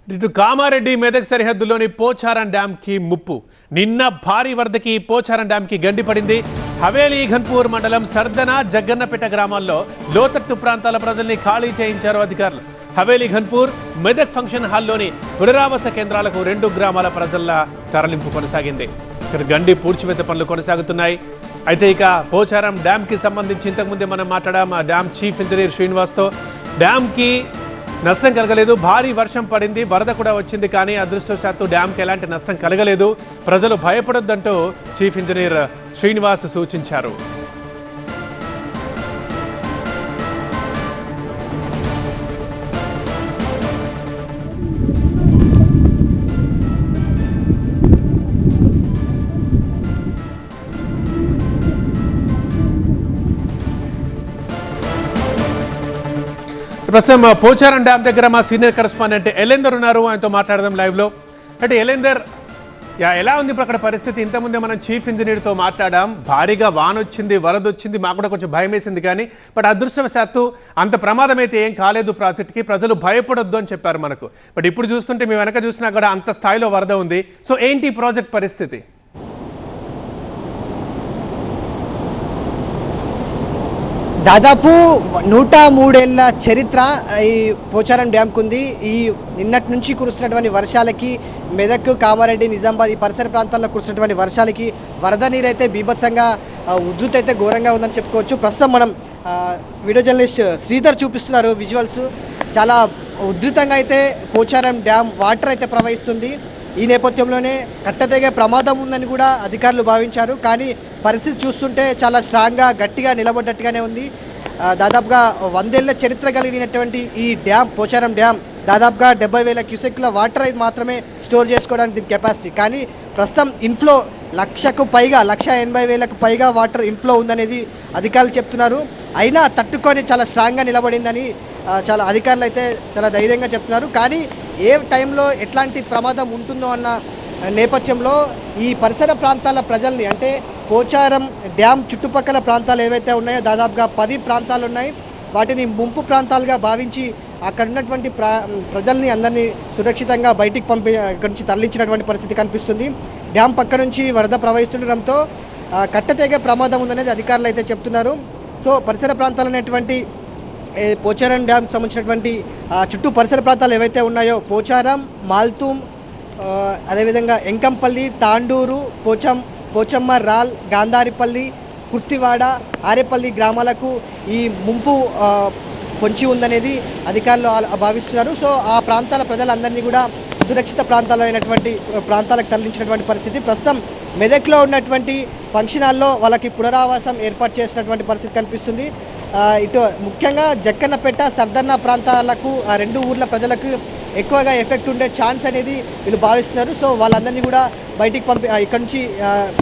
ఇటు కామారెడ్డి మెదక్ సరిహద్దులోని పోచారం డ్యాంకి ముప్పు. నిన్న భారీ వరదకి పోచారం డ్యాంకి గండిపడింది. హవేలీ ఘన్పూర్ మండలం సర్దన జగ్గన్నపేట గ్రామాల్లో లోతట్టు ప్రాంతాల ప్రజల్ని ఖాళీ చేయించారు అధికారులు. హవేలీ ఘన్పూర్ మెదక్ ఫంక్షన్ హాల్లోని పునరావాస కేంద్రాలకు 2 గ్రామాల ప్రజల తరలింపు కొనసాగింది. ఇక్కడ గండి పూడ్చివేత పనులు కొనసాగుతున్నాయి. అయితే ఇక పోచారం డ్యాంకి సంబంధించి ఇంతకుముందే మనం మాట్లాడాం డ్యామ్ చీఫ్ ఇంజనీర్ శ్రీనివాస్తో. డ్యాంకి నష్టం కలగలేదు, భారీ వర్షం పడింది, వరద కూడా వచ్చింది, కానీ అదృష్టవశాత్తు డ్యాంకి ఎలాంటి నష్టం కలగలేదు. ప్రజలు భయపడొద్దంటూ చీఫ్ ఇంజనీర్ శ్రీనివాస్ సూచించారు. ప్రస్తుతం పోచారం డ్యామ్ దగ్గర మా సీనియర్ కరెస్పాండెంట్ ఎలేందర్ ఉన్నారు, ఆయనతో మాట్లాడదాం లైవ్లో. అంటే ఎలేందర్, ఎలా ఉంది ఇప్పుడు అక్కడ పరిస్థితి? ఇంతకుముందే మనం చీఫ్ ఇంజనీర్తో మాట్లాడాం, భారీగా వాన వచ్చింది, వరద వచ్చింది, మాకు కూడా కొంచెం భయం వేసింది, కానీ బట్ అదృష్టవశాత్తు అంత ప్రమాదం అయితే ఏం కాలేదు ప్రాజెక్ట్కి, ప్రజలు భయపడొద్దు అని చెప్పారు మనకు. బట్ ఇప్పుడు చూస్తుంటే మేము వెనక చూసినా కూడా అంత స్థాయిలో వరద ఉంది. సో ఏంటి ఈ ప్రాజెక్ట్ పరిస్థితి? దాదాపు 103 ఏళ్ల చరిత్ర ఈ పోచారం డ్యాంకు ఉంది. ఈ నిన్నటి నుంచి కురుస్తున్నటువంటి వర్షాలకి మెదక్, కామారెడ్డి, నిజామాబాద్ ఈ పరిసర ప్రాంతాల్లో కురుస్తున్నటువంటి వర్షాలకి వరద నీరు అయితే బీభత్సంగా ఉధృతి అయితే ఘోరంగా ఉందని చెప్పుకోవచ్చు. ప్రస్తుతం మనం వీడియో జర్నలిస్ట్ శ్రీధర్ చూపిస్తున్నారు విజువల్స్. చాలా ఉధృతంగా అయితే పోచారం డ్యామ్ వాటర్ అయితే ప్రవహిస్తుంది. ఈ నేపథ్యంలోనే కట్టతెగే ప్రమాదం ఉందని కూడా అధికారులు భావించారు, కానీ పరిస్థితి చూస్తుంటే చాలా స్ట్రాంగ్గా గట్టిగా నిలబడ్డట్టుగానే ఉంది. దాదాపుగా 100 ఏళ్ల చరిత్ర కలిగినటువంటి ఈ డ్యామ్, పోచారం డ్యామ్, దాదాపుగా 70,000 క్యూసెక్ల వాటర్ అయితే మాత్రమే స్టోర్ చేసుకోవడానికి దీని కెపాసిటీ. కానీ ప్రస్తుతం ఇన్ఫ్లో 1,00,000కు పైగా, 1,80,000కు పైగా వాటర్ ఇన్ఫ్లో ఉందనేది అధికారులు చెప్తున్నారు. అయినా తట్టుకొని చాలా స్ట్రాంగ్గా నిలబడిందని చాలా అధికారులు అయితే చాలా ధైర్యంగా చెప్తున్నారు. కానీ ఏ టైంలో ఎట్లాంటి ప్రమాదం ఉంటుందో అన్న నేపథ్యంలో ఈ పరిసర ప్రాంతాల ప్రజల్ని, అంటే పోచారం డ్యామ్ చుట్టుపక్కల ప్రాంతాలు ఏవైతే ఉన్నాయో దాదాపుగా 10 ప్రాంతాలు ఉన్నాయి, వాటిని ముంపు ప్రాంతాలుగా భావించి అక్కడ ఉన్నటువంటి ప్రజల్ని అందరినీ సురక్షితంగా బయటికి ఇక్కడి నుంచి తరలించినటువంటి పరిస్థితి కనిపిస్తుంది. డ్యామ్ పక్క నుంచి వరద ప్రవహిస్తుండడంతో కట్టతెగే ప్రమాదం ఉందనేది అధికారులు అయితే చెప్తున్నారు. సో పరిసర ప్రాంతాలు అనేటువంటి పోచారం డ్యామ్కి సంబంధించినటువంటి చుట్టూ పరిసర ప్రాంతాలు ఏవైతే ఉన్నాయో పోచారం, మాల్తూమ్, అదేవిధంగా ఎంకంపల్లి, తాండూరు, పోచమ్మ రాల్, గాంధారిపల్లి, కుర్తివాడ, ఆరేపల్లి గ్రామాలకు ఈ ముంపు పొంచి ఉందనేది అధికారులు భావిస్తున్నారు. సో ఆ ప్రాంతాల ప్రజలందరినీ కూడా సురక్షిత ప్రాంతాలైనటువంటి ప్రాంతాలకు తరలించినటువంటి పరిస్థితి. ప్రస్తుతం మెదక్లో ఉన్నటువంటి ఫంక్షన్ హాల్లో వాళ్ళకి పునరావాసం ఏర్పాటు చేసినటువంటి పరిస్థితి కనిపిస్తుంది. ఇటు ముఖ్యంగా జక్కన్నపేట, సర్దన్న ప్రాంతాలకు, ఆ 2 ఊర్ల ప్రజలకు ఎక్కువగా ఎఫెక్ట్ ఉండే ఛాన్స్ అనేది వీళ్ళు భావిస్తున్నారు. సో వాళ్ళందరినీ కూడా బయటికి ఇక్కడి నుంచి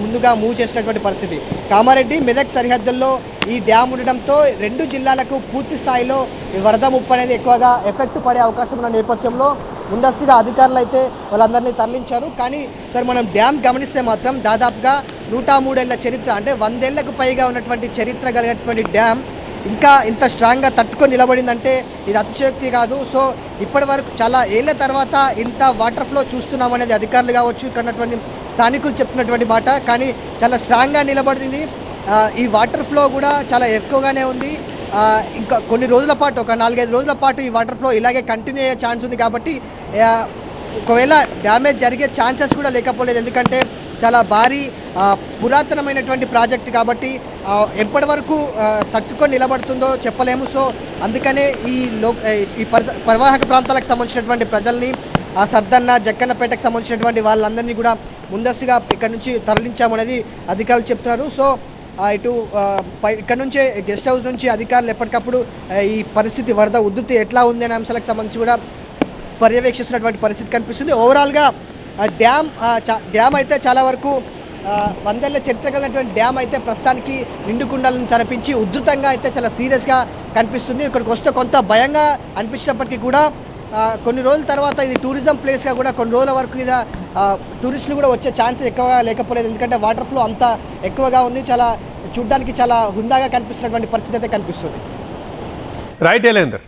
ముందుగా మూవ్ చేసినటువంటి పరిస్థితి. కామారెడ్డి, మెదక్ సరిహద్దుల్లో ఈ డ్యామ్ ఉండడంతో 2 జిల్లాలకు పూర్తి స్థాయిలో వరద ముప్పు అనేది ఎక్కువగా ఎఫెక్ట్ పడే అవకాశం ఉన్న నేపథ్యంలో ముందస్తుగా అధికారులు అయితే వాళ్ళందరినీ తరలించారు. కానీ సార్ మనం డ్యామ్ గమనిస్తే మాత్రం దాదాపుగా 103 ఏళ్ల చరిత్ర, అంటే 100 ఏళ్లకు పైగా ఉన్నటువంటి చరిత్ర కలిగినటువంటి డ్యామ్ ఇంకా ఇంత స్ట్రాంగ్గా తట్టుకొని నిలబడిందంటే ఇది అతిశయోక్తి కాదు. సో ఇప్పటి వరకు చాలా ఏళ్ల తర్వాత ఇంత వాటర్ ఫ్లో చూస్తున్నాం అనేది అధికారులు కావచ్చు, ఇక్కడ ఉన్నటువంటి స్థానికులు చెప్తున్నటువంటి మాట. కానీ చాలా స్ట్రాంగ్గా నిలబడింది. ఈ వాటర్ ఫ్లో కూడా చాలా ఎక్కువగానే ఉంది. ఇంకా కొన్ని రోజుల పాటు, ఒక 4-5 రోజుల పాటు ఈ వాటర్ ఫ్లో ఇలాగే కంటిన్యూ అయ్యే ఛాన్స్ ఉంది. కాబట్టి ఒకవేళ డ్యామేజ్ జరిగే ఛాన్సెస్ కూడా లేకపోలేదు, ఎందుకంటే చాలా భారీ పురాతనమైనటువంటి ప్రాజెక్ట్ కాబట్టి ఎప్పటి వరకు తట్టుకొని నిలబడుతుందో చెప్పలేము. సో అందుకనే ఈ పరివాహక ప్రాంతాలకు సంబంధించినటువంటి ప్రజల్ని, సర్దన్న, జక్కన్నపేటకు సంబంధించినటువంటి వాళ్ళందరినీ కూడా ముందస్తుగా ఇక్కడ నుంచి తరలించామనేది అధికారులు చెప్తున్నారు. సో ఇటు ఇక్కడ నుంచే గెస్ట్ హౌస్ నుంచి అధికారులు ఎప్పటికప్పుడు ఈ పరిస్థితి, వరద ఉధృతి ఎట్లా ఉంది అనే అంశాలకు సంబంధించి కూడా పర్యవేక్షిస్తున్నటువంటి పరిస్థితి కనిపిస్తుంది. ఓవరాల్గా డ్యామ్ అయితే చాలా వరకు 100 ఏళ్ల చరిత్ర కలిగినటువంటి డ్యామ్ అయితే ప్రస్తుతానికి నిండుకుండాలను తలపించి ఉధృతంగా అయితే చాలా సీరియస్గా కనిపిస్తుంది. ఇక్కడికి వస్తే కొంత భయంగా అనిపించినప్పటికీ కూడా కొన్ని రోజుల తర్వాత ఇది టూరిజం ప్లేస్గా కూడా కొన్ని రోజుల వరకు మీద టూరిస్టులు కూడా వచ్చే ఛాన్సెస్ ఎక్కువగా లేకపోలేదు, ఎందుకంటే వాటర్ ఫ్లో అంత ఎక్కువగా ఉంది. చాలా చూడ్డానికి చాలా హుందాగా కనిపిస్తున్నటువంటి పరిస్థితి అయితే కనిపిస్తుంది. రైట్ ఎలేందర్.